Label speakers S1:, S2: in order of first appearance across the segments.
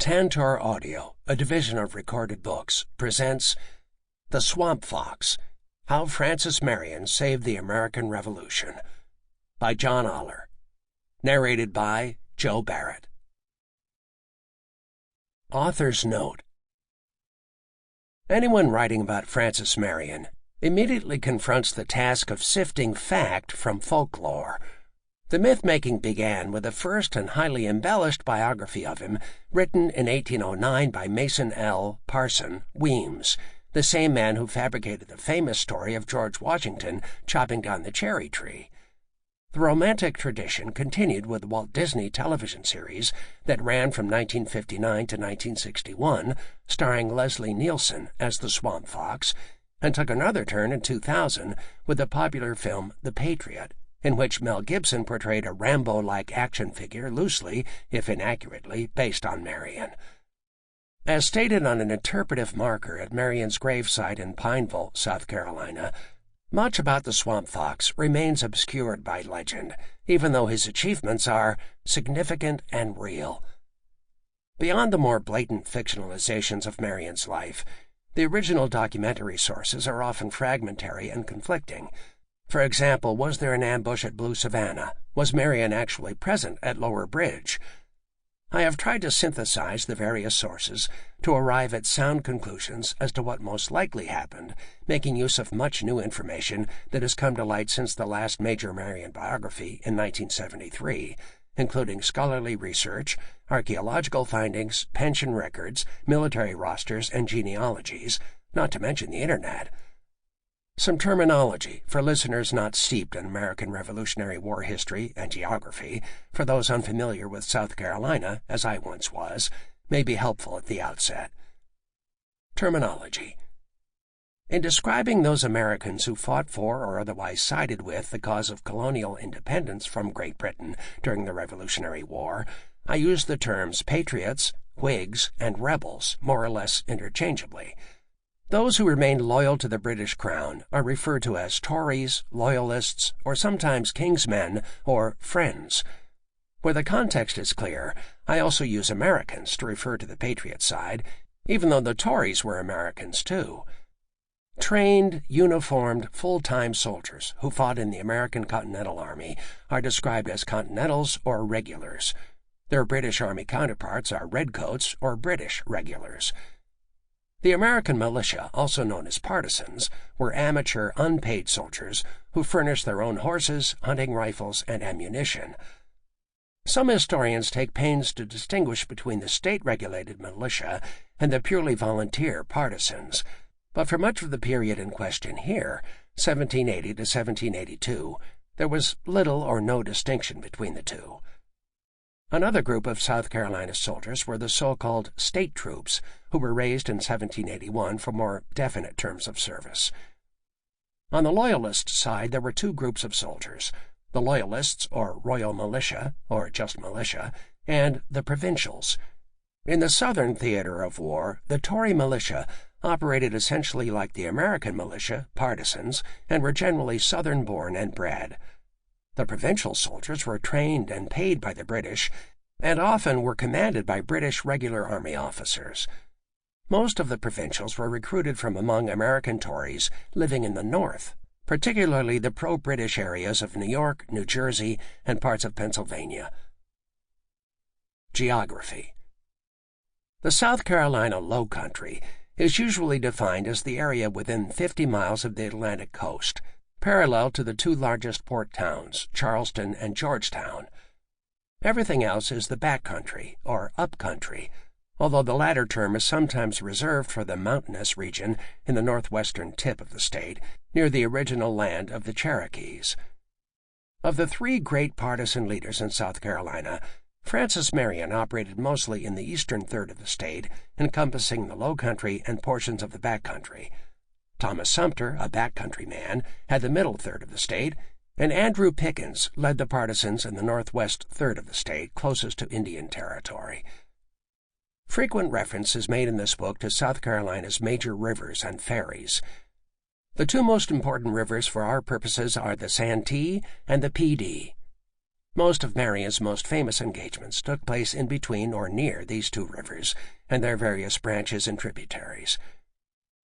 S1: Tantor Audio, a division of Recorded Books, presents The Swamp Fox, How Francis Marion Saved the American Revolution, by John Oller. Narrated by Joe Barrett. Author's Note: anyone writing about Francis Marion immediately confronts the task of sifting fact from folklore. The myth-making began with the first and highly embellished biography of him, written in 1809 by Mason L. Parson Weems, the same man who fabricated the famous story of George Washington chopping down the cherry tree. The romantic tradition continued with the Walt Disney television series that ran from 1959 to 1961, starring Leslie Nielsen as the Swamp Fox, and took another turn in 2000 with the popular film The Patriot, in which Mel Gibson portrayed a Rambo-like action figure loosely, if inaccurately, based on Marion. As stated on an interpretive marker at Marion's gravesite in Pineville, South Carolina, much about the Swamp Fox remains obscured by legend, even though his achievements are significant and real. Beyond the more blatant fictionalizations of Marion's life, the original documentary sources are often fragmentary and conflicting. For example, was there an ambush at Blue Savannah? Was Marion actually present at Lower Bridge? I have tried to synthesize the various sources to arrive at sound conclusions as to what most likely happened, making use of much new information that has come to light since the last major Marion biography in 1973, including scholarly research, archaeological findings, pension records, military rosters, and genealogies, not to mention the Internet. Some terminology for listeners not steeped in American Revolutionary War history and geography, for those unfamiliar with South Carolina, as I once was, may be helpful at the outset. Terminology. In describing those Americans who fought for or otherwise sided with the cause of colonial independence from Great Britain during the Revolutionary War, I use the terms patriots, Whigs, and rebels more or less interchangeably. Those who remained loyal to the British Crown are referred to as Tories, Loyalists, or sometimes Kingsmen or Friends. Where the context is clear, I also use Americans to refer to the Patriot side, even though the Tories were Americans too. Trained, uniformed, full-time soldiers who fought in the American Continental Army are described as Continentals or Regulars. Their British Army counterparts are Redcoats or British Regulars. The American militia, also known as partisans, were amateur, unpaid soldiers who furnished their own horses, hunting rifles, and ammunition. Some historians take pains to distinguish between the state-regulated militia and the purely volunteer partisans, but for much of the period in question here, 1780 to 1782, there was little or no distinction between the two. Another group of South Carolina soldiers were the so-called state troops, who were raised in 1781 for more definite terms of service. On the Loyalist side, there were two groups of soldiers: the Loyalists, or Royal Militia, or just militia, and the Provincials. In the Southern theater of war, the Tory militia operated essentially like the American militia, partisans, and were generally Southern-born and bred. The provincial soldiers were trained and paid by the British, and often were commanded by British regular army officers. Most of the provincials were recruited from among American Tories living in the North, particularly the pro-British areas of New York, New Jersey, and parts of Pennsylvania. Geography. The South Carolina Low Country is usually defined as the area within 50 miles of the Atlantic coast, parallel to the two largest port towns, Charleston and Georgetown. Everything else is the back country, or up country, although the latter term is sometimes reserved for the mountainous region in the northwestern tip of the state, near the original land of the Cherokees. Of the three great partisan leaders in South Carolina, Francis Marion operated mostly in the eastern third of the state, encompassing the low country and portions of the back country. Thomas Sumter, a backcountry man, had the middle third of the state, and Andrew Pickens led the partisans in the northwest third of the state closest to Indian Territory. Frequent reference is made in this book to South Carolina's major rivers and ferries. The two most important rivers for our purposes are the Santee and the Pee Dee. Most of Marion's most famous engagements took place in between or near these two rivers and their various branches and tributaries.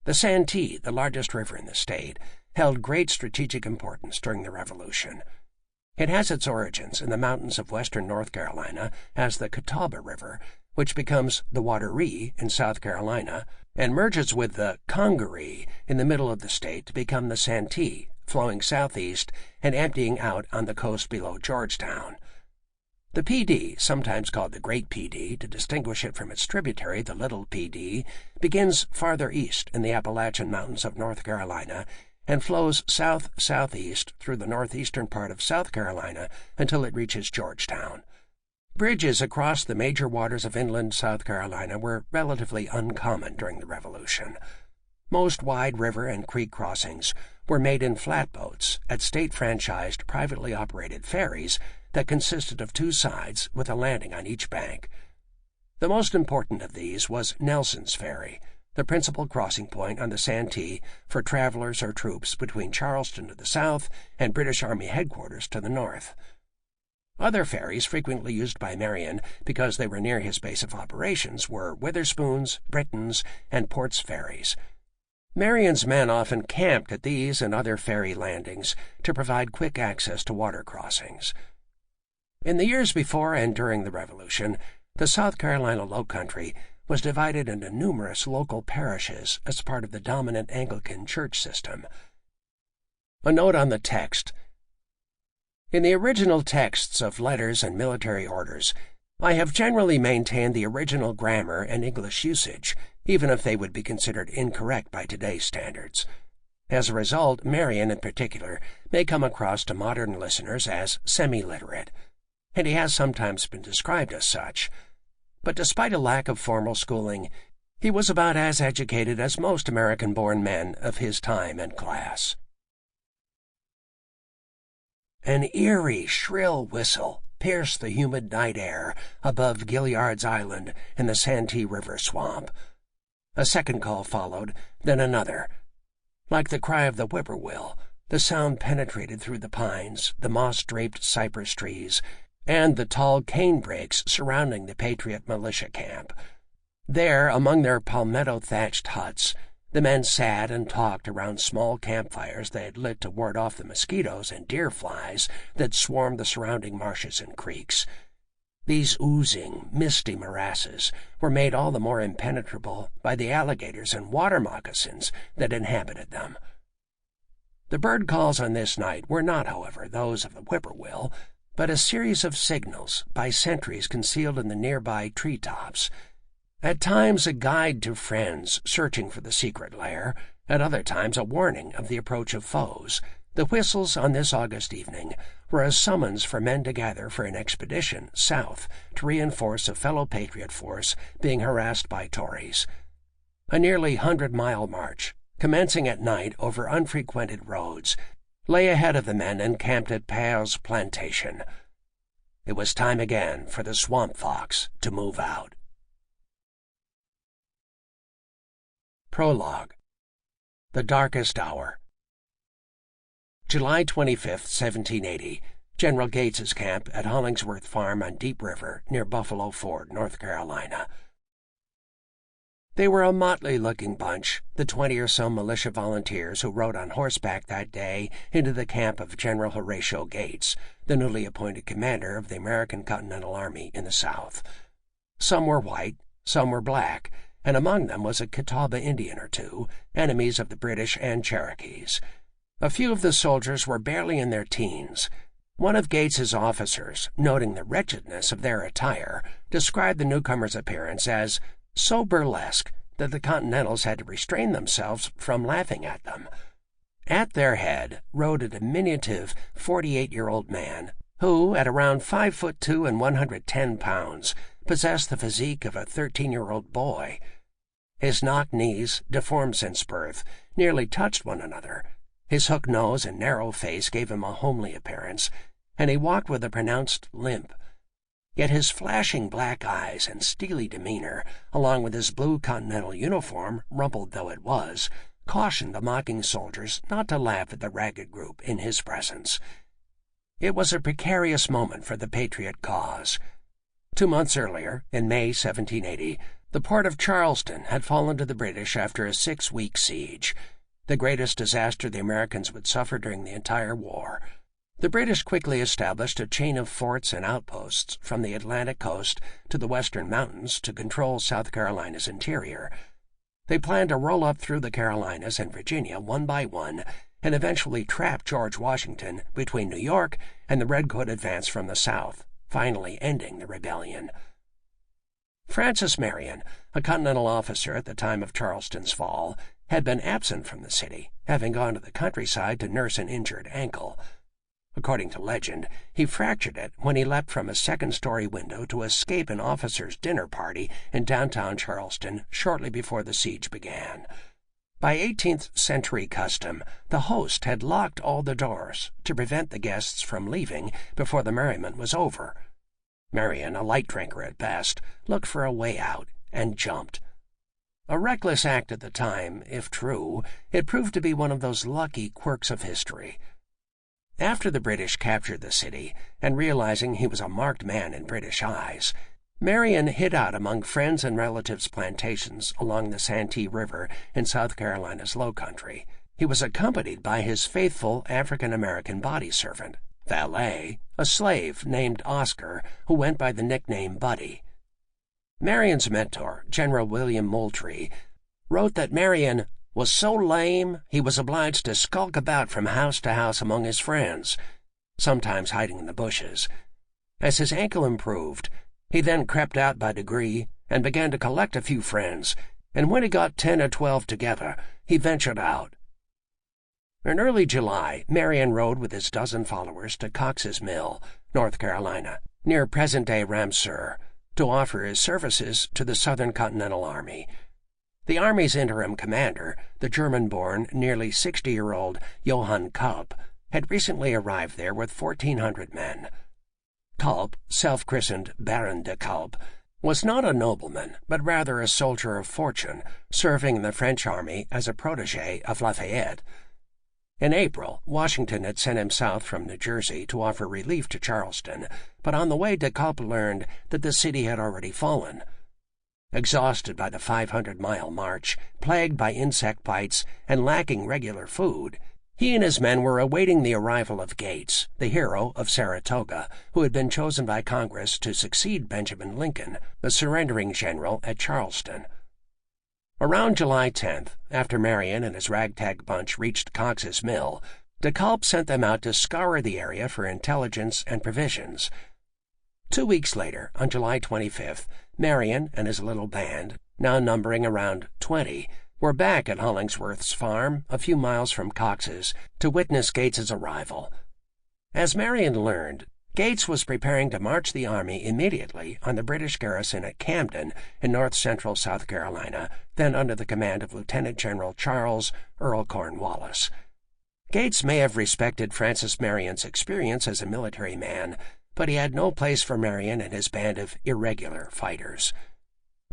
S1: The Santee, the largest river in the state, held great strategic importance during the Revolution. It has its origins in the mountains of western North Carolina as the Catawba River, which becomes the Wateree in South Carolina, and merges with the Congaree in the middle of the state to become the Santee, flowing southeast and emptying out on the coast below Georgetown. The Pee Dee, sometimes called the Great Pee Dee to distinguish it from its tributary, the Little Pee Dee, begins farther east in the Appalachian Mountains of North Carolina and flows south-southeast through the northeastern part of South Carolina until it reaches Georgetown. Bridges across the major waters of inland South Carolina were relatively uncommon during the Revolution. Most wide river and creek crossings were made in flatboats at state-franchised, privately operated ferries that consisted of two sides with a landing on each bank. The most important of these was Nelson's Ferry, the principal crossing point on the Santee for travelers or troops between Charleston to the south and British Army headquarters to the north. Other ferries frequently used by Marion because they were near his base of operations were Witherspoon's, Britain's, and Port's ferries. Marion's men often camped at these and other ferry landings to provide quick access to water crossings. In the years before and during the Revolution, the South Carolina Lowcountry was divided into numerous local parishes as part of the dominant Anglican church system. A note on the text. In the original texts of letters and military orders, I have generally maintained the original grammar and English usage, even if they would be considered incorrect by today's standards. As a result, Marion, in particular, may come across to modern listeners as semi-literate, and he has sometimes been described as such. But despite a lack of formal schooling, he was about as educated as most American-born men of his time and class. An eerie, shrill whistle pierced the humid night air above Gilliard's Island in the Santee River swamp. A second call followed, then another. Like the cry of the whippoorwill, the sound penetrated through the pines, the moss-draped cypress trees, and the tall cane-brakes surrounding the patriot militia camp. There, among their palmetto-thatched huts, the men sat and talked around small campfires they had lit to ward off the mosquitoes and deer flies that swarmed the surrounding marshes and creeks. These oozing, misty morasses were made all the more impenetrable by the alligators and water moccasins that inhabited them. The bird calls on this night were not, however, those of the whippoorwill, but a series of signals by sentries concealed in the nearby treetops. At times a guide to friends searching for the secret lair, at other times a warning of the approach of foes. The whistles on this August evening were a summons for men to gather for an expedition south to reinforce a fellow patriot force being harassed by Tories. A nearly 100-mile march, commencing at night over unfrequented roads, lay ahead of the men encamped at Pao's plantation. It was time again for the swamp fox to move out. Prologue. The Darkest Hour. July 25, 1780, General Gates's camp at Hollingsworth Farm on Deep River near Buffalo Ford, North Carolina. They were a motley-looking bunch, the 20 or so militia volunteers who rode on horseback that day into the camp of General Horatio Gates, the newly appointed commander of the American Continental Army in the South. Some were white, some were black, and among them was a Catawba Indian or two, enemies of the British and Cherokees. A few of the soldiers were barely in their teens. One of Gates's officers, noting the wretchedness of their attire, described the newcomers' appearance as so burlesque that the Continentals had to restrain themselves from laughing at them. At their head rode a diminutive 48-year-old man who, at around 5'2" and 110 pounds, possessed the physique of a 13-year-old boy. His knock knees, deformed since birth, nearly touched one another. His hook nose and narrow face gave him a homely appearance, and he walked with a pronounced limp. Yet his flashing black eyes and steely demeanor, along with his blue Continental uniform, rumpled though it was, cautioned the mocking soldiers not to laugh at the ragged group in his presence. It was a precarious moment for the patriot cause. 2 months earlier, in May 1780, the port of Charleston had fallen to the British after a 6-week siege, the greatest disaster the Americans would suffer during the entire war. The British quickly established a chain of forts and outposts from the Atlantic coast to the western mountains to control South Carolina's interior. They planned to roll up through the Carolinas and Virginia one by one and eventually trap George Washington between New York and the Redcoat advance from the south, finally ending the rebellion. Francis Marion, a Continental officer at the time of Charleston's fall, had been absent from the city, having gone to the countryside to nurse an injured ankle. According to legend, he fractured it when he leapt from a second-story window to escape an officers' dinner party in downtown Charleston shortly before the siege began. By 18th-century custom, the host had locked all the doors to prevent the guests from leaving before the merriment was over. Marion, a light drinker at best, looked for a way out and jumped. A reckless act at the time, if true, it proved to be one of those lucky quirks of history. After the British captured the city, and realizing he was a marked man in British eyes, Marion hid out among friends and relatives' plantations along the Santee River in South Carolina's Low Country. He was accompanied by his faithful African-American body servant, valet, a slave named Oscar, who went by the nickname Buddy. Marion's mentor, General William Moultrie, wrote that Marion was so lame he was obliged to skulk about from house to house among his friends, sometimes hiding in the bushes. As his ankle improved, he then crept out by degree and began to collect a few friends, and when he got 10 or 12 together, he ventured out. In early July, Marion rode with his dozen followers to Cox's Mill, North Carolina, near present-day Ramseur, to offer his services to the Southern Continental Army. The Army's interim commander, the German-born, nearly 60-year-old Johann Culp, had recently arrived there with 1,400 men. Culp, self-christened Baron de Culp, was not a nobleman, but rather a soldier of fortune, serving in the French army as a protégé of Lafayette. In April, Washington had sent him south from New Jersey to offer relief to Charleston, but on the way de Culp learned that the city had already fallen. Exhausted by the 500-mile march, plagued by insect bites, and lacking regular food, he and his men were awaiting the arrival of Gates, the hero of Saratoga, who had been chosen by Congress to succeed Benjamin Lincoln, the surrendering general at Charleston. Around July 10th, after Marion and his ragtag bunch reached Cox's Mill, de Culp sent them out to scour the area for intelligence and provisions. 2 weeks later, on July 25th, Marion and his little band, now numbering around 20, were back at Hollingsworth's farm, a few miles from Cox's, to witness Gates's arrival. As Marion learned, Gates was preparing to march the army immediately on the British garrison at Camden in north-central South Carolina, then under the command of Lieutenant General Charles Earl Cornwallis. Gates may have respected Francis Marion's experience as a military man, but he had no place for Marion and his band of irregular fighters.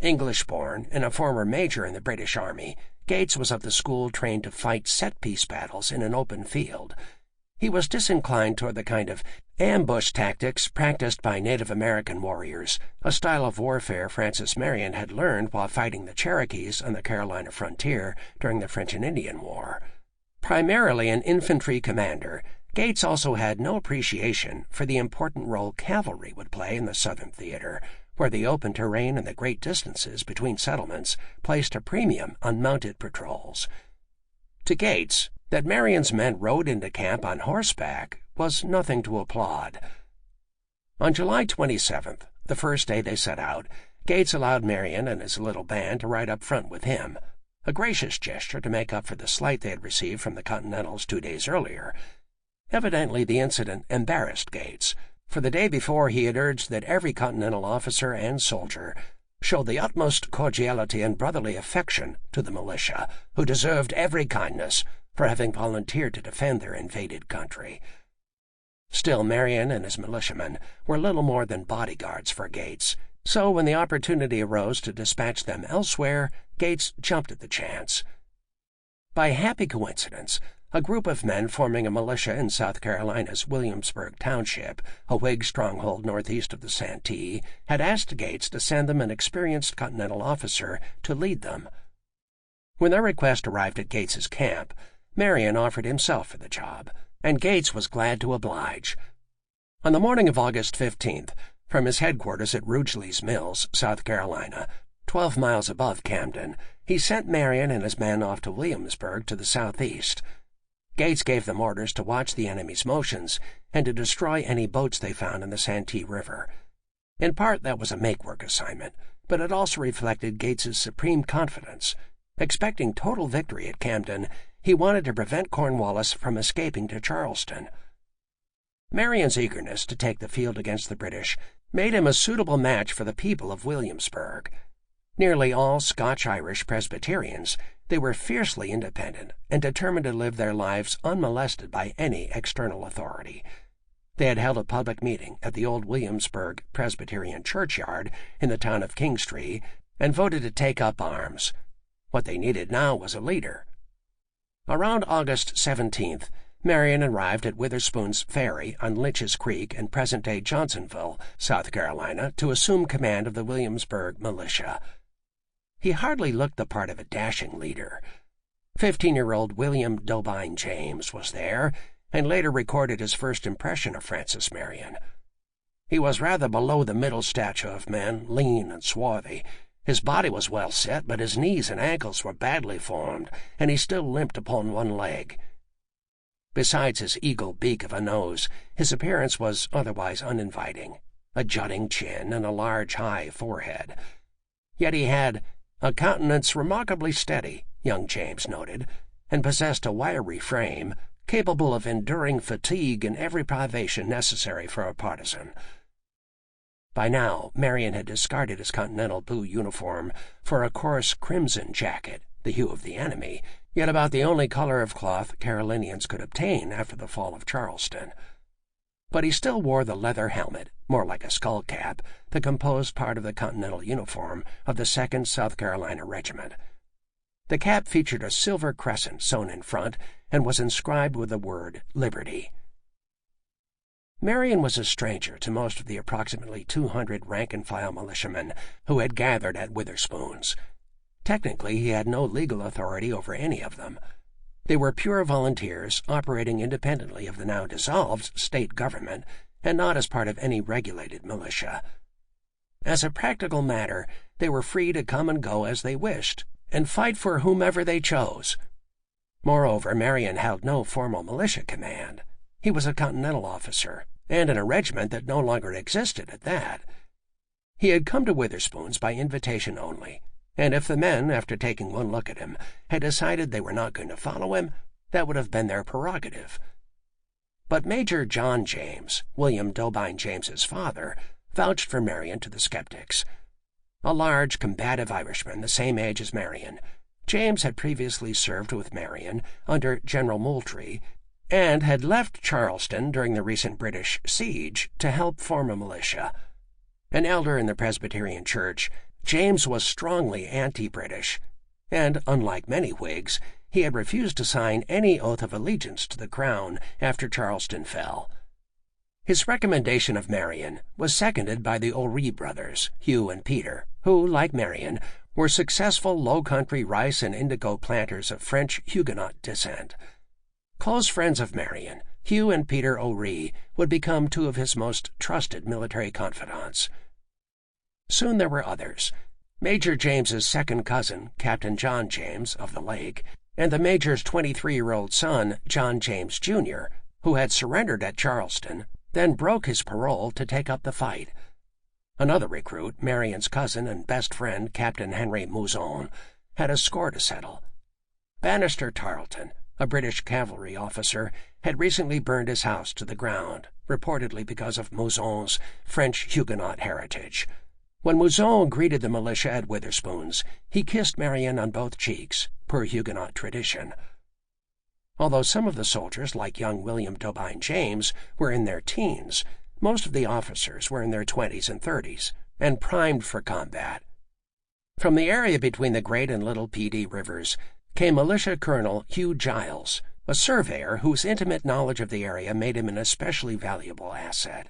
S1: English-born and a former major in the British Army, Gates was of the school trained to fight set-piece battles in an open field. He was disinclined toward the kind of ambush tactics practiced by Native American warriors, a style of warfare Francis Marion had learned while fighting the Cherokees on the Carolina frontier during the French and Indian War. Primarily an infantry commander, Gates also had no appreciation for the important role cavalry would play in the Southern theater, where the open terrain and the great distances between settlements placed a premium on mounted patrols. To Gates, that Marion's men rode into camp on horseback was nothing to applaud. On July 27th, the first day they set out, Gates allowed Marion and his little band to ride up front with him, a gracious gesture to make up for the slight they had received from the Continentals 2 days earlier. Evidently the incident embarrassed Gates, for the day before he had urged that every Continental officer and soldier show the utmost cordiality and brotherly affection to the militia, who deserved every kindness for having volunteered to defend their invaded country. Still, Marion and his militiamen were little more than bodyguards for Gates, so when the opportunity arose to dispatch them elsewhere, Gates jumped at the chance. By happy coincidence, a group of men forming a militia in South Carolina's Williamsburg Township, a Whig stronghold northeast of the Santee, had asked Gates to send them an experienced Continental officer to lead them. When their request arrived at Gates's camp, Marion offered himself for the job, and Gates was glad to oblige. On the morning of August 15th, from his headquarters at Rougeley's Mills, South Carolina, 12 miles above Camden, he sent Marion and his men off to Williamsburg to the southeast. Gates gave them orders to watch the enemy's motions and to destroy any boats they found in the Santee River. In part, that was a make-work assignment, but it also reflected Gates's supreme confidence. Expecting total victory at Camden, he wanted to prevent Cornwallis from escaping to Charleston. Marion's eagerness to take the field against the British made him a suitable match for the people of Williamsburg. Nearly all Scotch-Irish Presbyterians, they were fiercely independent and determined to live their lives unmolested by any external authority. They had held a public meeting at the old Williamsburg Presbyterian churchyard in the town of Kingstree and voted to take up arms. What they needed now was a leader. Around August 17th, Marion arrived at Witherspoon's Ferry on Lynch's Creek in present-day Johnsonville, South Carolina, to assume command of the Williamsburg militia. He hardly looked the part of a dashing leader. 15-year-old William Dobine James was there, and later recorded his first impression of Francis Marion. He was rather below the middle stature of men, lean and swarthy. His body was well set, but his knees and ankles were badly formed, and he still limped upon one leg. Besides his eagle beak of a nose, his appearance was otherwise uninviting, a jutting chin and a large, high forehead. Yet he had a countenance remarkably steady, young James noted, and possessed a wiry frame, capable of enduring fatigue and every privation necessary for a partisan. By now, Marion had discarded his Continental blue uniform for a coarse crimson jacket, the hue of the enemy, yet about the only color of cloth Carolinians could obtain after the fall of Charleston. But he still wore the leather helmet, more like a skull cap, that composed part of the Continental uniform of the 2nd South Carolina Regiment. The cap featured a silver crescent sewn in front and was inscribed with the word Liberty. Marion was a stranger to most of the approximately 200 rank-and-file militiamen who had gathered at Witherspoon's. Technically, he had no legal authority over any of them. They were pure volunteers operating independently of the now dissolved state government and not as part of any regulated militia. As a practical matter, they were free to come and go as they wished and fight for whomever they chose. Moreover, Marion held no formal militia command. He was a Continental officer, and in a regiment that no longer existed at that. He had come to Witherspoon's by invitation only, and if the men, after taking one look at him, had decided they were not going to follow him, that would have been their prerogative. But Major John James, William Dobine James's father, vouched for Marion to the skeptics. A large, combative Irishman the same age as Marion, James had previously served with Marion under General Moultrie and had left Charleston during the recent British siege to help form a militia. An elder in the Presbyterian Church, James was strongly anti-British, and, unlike many Whigs, he had refused to sign any oath of allegiance to the Crown after Charleston fell. His recommendation of Marion was seconded by the Oller brothers, Hugh and Peter, who, like Marion, were successful low-country rice and indigo planters of French Huguenot descent. Close friends of Marion, Hugh and Peter Oller would become two of his most trusted military confidants. Soon there were others. Major James's second cousin, Captain John James of the Lake, and the Major's 23-year-old son, John James, Jr., who had surrendered at Charleston, then broke his parole to take up the fight. Another recruit, Marion's cousin and best friend, Captain Henry Mouzon, had a score to settle. Bannister Tarleton, a British cavalry officer, had recently burned his house to the ground, reportedly because of Mouzon's French Huguenot heritage. When Mouzon greeted the militia at Witherspoon's, he kissed Marion on both cheeks, per Huguenot tradition. Although some of the soldiers, like young William Dobine James, were in their teens, most of the officers were in their 20s and 30s, and primed for combat. From the area between the Great and Little Pee Dee rivers came Militia Colonel Hugh Giles, a surveyor whose intimate knowledge of the area made him an especially valuable asset.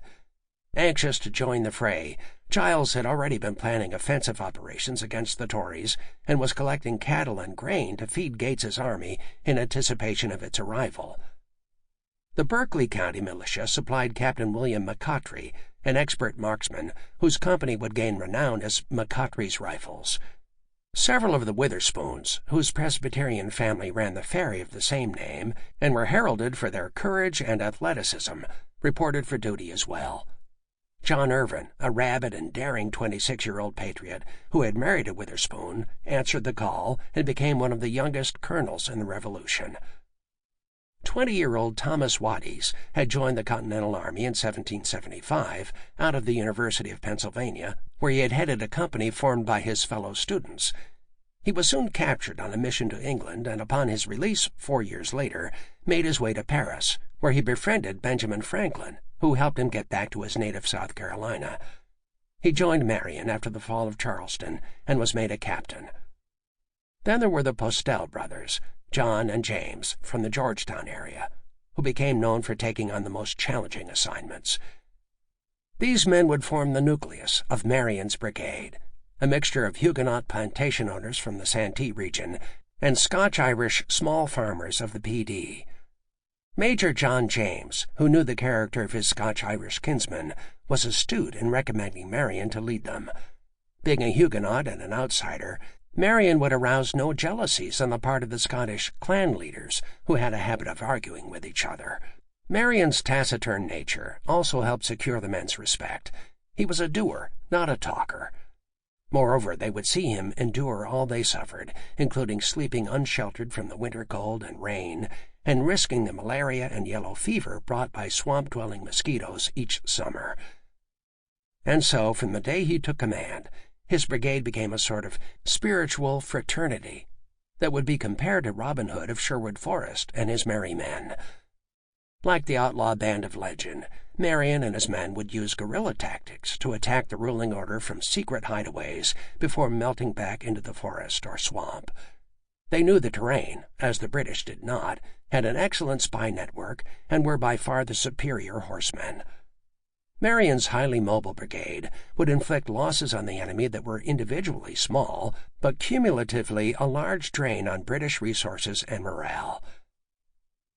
S1: Anxious to join the fray, Giles had already been planning offensive operations against the Tories and was collecting cattle and grain to feed Gates's army in anticipation of its arrival. The Berkeley County militia supplied Captain William McCottry, an expert marksman whose company would gain renown as McCottry's Rifles. Several of the Witherspoons, whose Presbyterian family ran the ferry of the same name and were heralded for their courage and athleticism, reported for duty as well. John Irvin, a rabid and daring 26-year-old patriot who had married a Witherspoon, answered the call and became one of the youngest colonels in the Revolution. 20-year-old Thomas Waddies had joined the Continental Army in 1775 out of the University of Pennsylvania, where he had headed a company formed by his fellow students. He was soon captured on a mission to England and upon his release 4 years later made his way to Paris, where he befriended Benjamin Franklin, who helped him get back to his native South Carolina. He joined Marion after the fall of Charleston and was made a captain. Then there were the Postel brothers, John and James, from the Georgetown area, who became known for taking on the most challenging assignments. These men would form the nucleus of Marion's brigade, a mixture of Huguenot plantation owners from the Santee region and Scotch-Irish small farmers of the Pd. Major John James, who knew the character of his Scotch-Irish kinsman, was astute in recommending Marion to lead them. Being a Huguenot and an outsider, Marion would arouse no jealousies on the part of the Scottish clan leaders, who had a habit of arguing with each other. Marion's taciturn nature also helped secure the men's respect. He was a doer, not a talker. Moreover, they would see him endure all they suffered, including sleeping unsheltered from the winter cold and rain, and risking the malaria and yellow fever brought by swamp-dwelling mosquitoes each summer. And so, from the day he took command, his brigade became a sort of spiritual fraternity that would be compared to Robin Hood of Sherwood Forest and his merry men. Like the outlaw band of legend, Marion and his men would use guerrilla tactics to attack the ruling order from secret hideaways before melting back into the forest or swamp. They knew the terrain, as the British did not, had an excellent spy network, and were by far the superior horsemen. Marion's highly mobile brigade would inflict losses on the enemy that were individually small, but cumulatively a large drain on British resources and morale.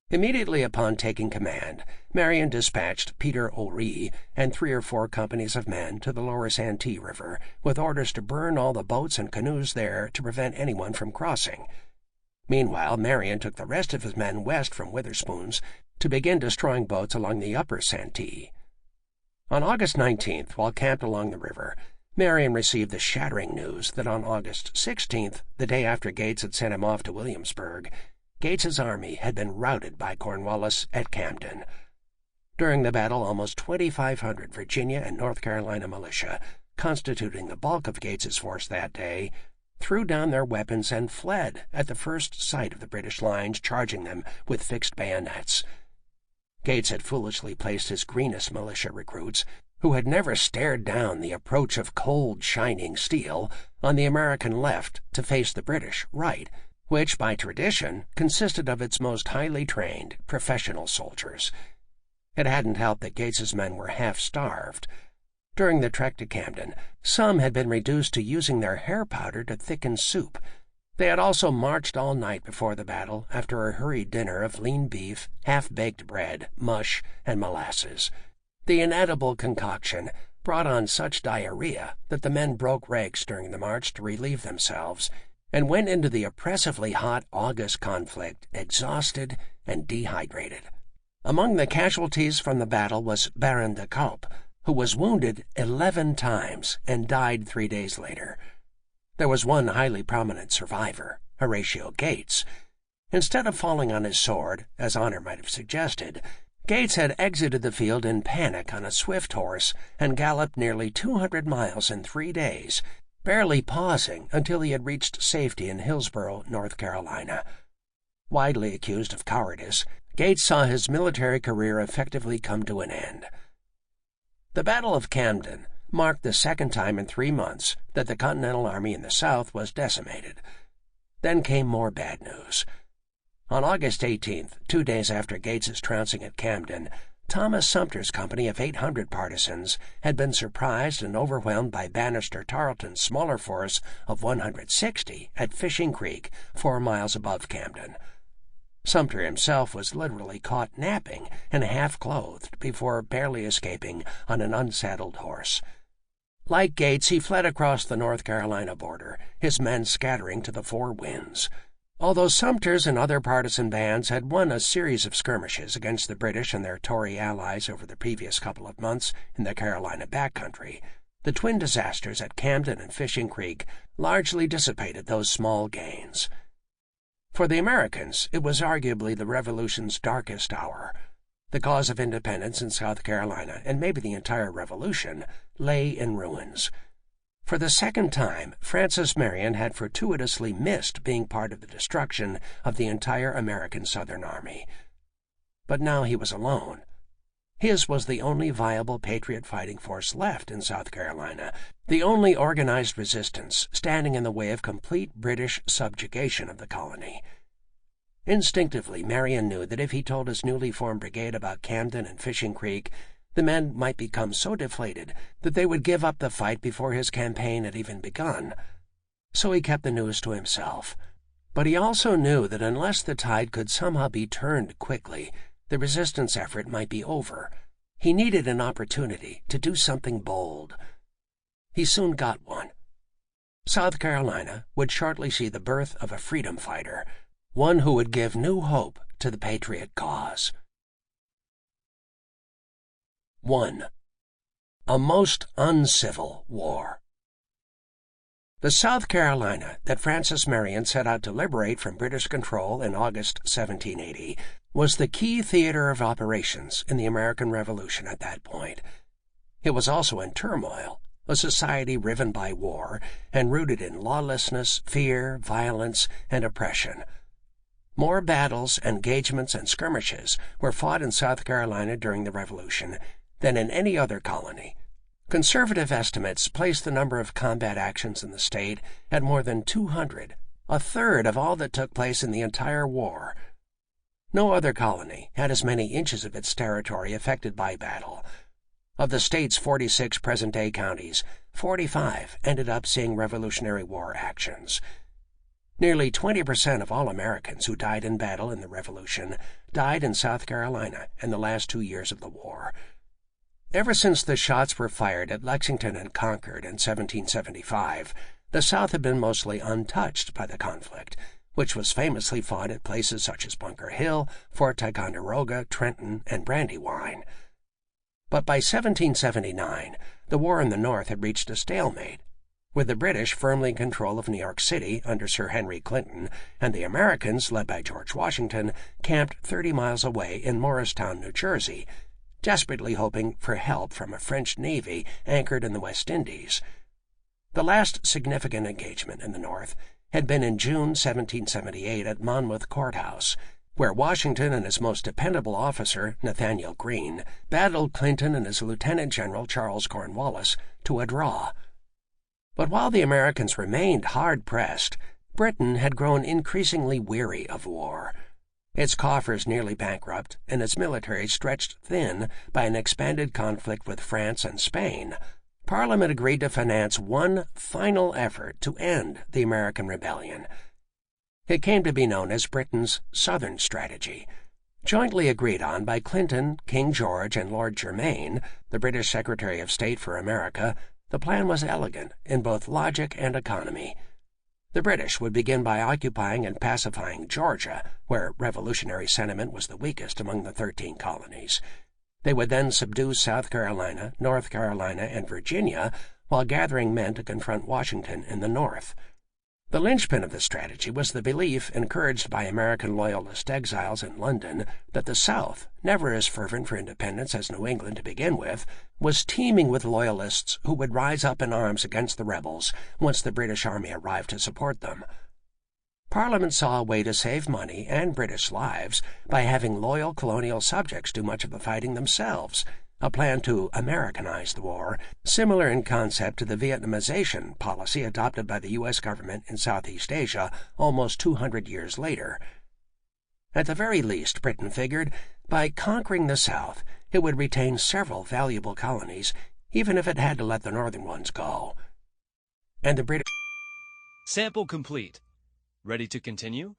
S1: Immediately upon taking command, Marion dispatched Peter O'Ree and 3 or 4 companies of men to the lower Santee River, with orders to burn all the boats and canoes there to prevent anyone from crossing. Meanwhile, Marion took the rest of his men west from Witherspoon's to begin destroying boats along the upper Santee. On August 19th, while camped along the river, Marion received the shattering news that on August 16th, the day after Gates had sent him off to Williamsburg, Gates's army had been routed by Cornwallis at Camden. During the battle, almost 2,500 Virginia and North Carolina militia, constituting the bulk of Gates's force that day, threw down their weapons and fled at the first sight of the British lines charging them with fixed bayonets. Gates had foolishly placed his greenest militia recruits, who had never stared down the approach of cold, shining steel, on the American left to face the British right, which, by tradition, consisted of its most highly trained, professional soldiers. It hadn't helped that Gates's men were half-starved. During the trek to Camden, some had been reduced to using their hair powder to thicken soup. They had also marched all night before the battle after a hurried dinner of lean beef, half-baked bread, mush, and molasses. The inedible concoction brought on such diarrhea that the men broke ranks during the march to relieve themselves, and went into the oppressively hot August conflict exhausted and dehydrated. Among the casualties from the battle was Baron de Kalb, who was wounded 11 times and died 3 days later. There was one highly prominent survivor, Horatio Gates. Instead of falling on his sword, as honor might have suggested, Gates had exited the field in panic on a swift horse and galloped nearly 200 miles in 3 days, barely pausing until he had reached safety in Hillsborough, North Carolina. Widely accused of cowardice, Gates saw his military career effectively come to an end. The Battle of Camden marked the second time in 3 months that the Continental Army in the South was decimated. Then came more bad news. On August 18th, 2 days after Gates's trouncing at Camden, Thomas Sumter's company of 800 partisans had been surprised and overwhelmed by Banastre Tarleton's smaller force of 160 at Fishing Creek, 4 miles above Camden. Sumter himself was literally caught napping and half-clothed before barely escaping on an unsaddled horse. Like Gates, he fled across the North Carolina border, his men scattering to the 4 winds. Although Sumter's and other partisan bands had won a series of skirmishes against the British and their Tory allies over the previous couple of months in the Carolina backcountry, the twin disasters at Camden and Fishing Creek largely dissipated those small gains. For the Americans, it was arguably the Revolution's darkest hour. The cause of independence in South Carolina, and maybe the entire Revolution, lay in ruins. For the second time, Francis Marion had fortuitously missed being part of the destruction of the entire American Southern Army. But now he was alone. His was the only viable patriot fighting force left in South Carolina, the only organized resistance standing in the way of complete British subjugation of the colony. Instinctively, Marion knew that if he told his newly formed brigade about Camden and Fishing Creek, the men might become so deflated that they would give up the fight before his campaign had even begun. So he kept the news to himself. But he also knew that unless the tide could somehow be turned quickly, the resistance effort might be over. He needed an opportunity to do something bold. He soon got one. South Carolina would shortly see the birth of a freedom fighter, one who would give new hope to the patriot cause. 1. A most uncivil war. The South Carolina that Francis Marion set out to liberate from British control in August 1780 was the key theater of operations in the American Revolution at that point. It was also in turmoil, a society riven by war and rooted in lawlessness, fear, violence, and oppression. More battles, engagements, and skirmishes were fought in South Carolina during the Revolution than in any other colony. Conservative estimates place the number of combat actions in the state at more than 200, a third of all that took place in the entire war. No other colony had as many inches of its territory affected by battle. Of the state's 46 present-day counties, 45 ended up seeing Revolutionary War actions. Nearly 20% of all Americans who died in battle in the Revolution died in South Carolina in the last 2 years of the war. Ever since the shots were fired at Lexington and Concord in 1775, the South had been mostly untouched by the conflict, which was famously fought at places such as Bunker Hill, Fort Ticonderoga, Trenton, and Brandywine. But by 1779, the war in the North had reached a stalemate, with the British firmly in control of New York City under Sir Henry Clinton, and the Americans, led by George Washington, camped 30 miles away in Morristown, New Jersey, desperately hoping for help from a French navy anchored in the West Indies. The last significant engagement in the North had been in June 1778 at Monmouth Courthouse, where Washington and his most dependable officer, Nathaniel Greene, battled Clinton and his Lieutenant General Charles Cornwallis to a draw. But while the Americans remained hard-pressed, Britain had grown increasingly weary of war. Its coffers nearly bankrupt, and its military stretched thin by an expanded conflict with France and Spain, Parliament agreed to finance one final effort to end the American Rebellion. It came to be known as Britain's Southern Strategy. Jointly agreed on by Clinton, King George, and Lord Germain, the British Secretary of State for America, the plan was elegant in both logic and economy. The British would begin by occupying and pacifying Georgia, where revolutionary sentiment was the weakest among the 13 colonies. They would then subdue South Carolina, North Carolina, and Virginia, while gathering men to confront Washington in the North. The linchpin of the strategy was the belief, encouraged by American loyalist exiles in London, that the South, never as fervent for independence as New England to begin with, was teeming with loyalists who would rise up in arms against the rebels once the British Army arrived to support them. Parliament saw a way to save money and British lives by having loyal colonial subjects do much of the fighting themselves, a plan to Americanize the war, similar in concept to the Vietnamization policy adopted by the U.S. government in Southeast Asia almost 200 years later. At the very least, Britain figured, by conquering the South, it would retain several valuable colonies, even if it had to let the northern ones go. And the British...
S2: Sample complete. Ready to continue?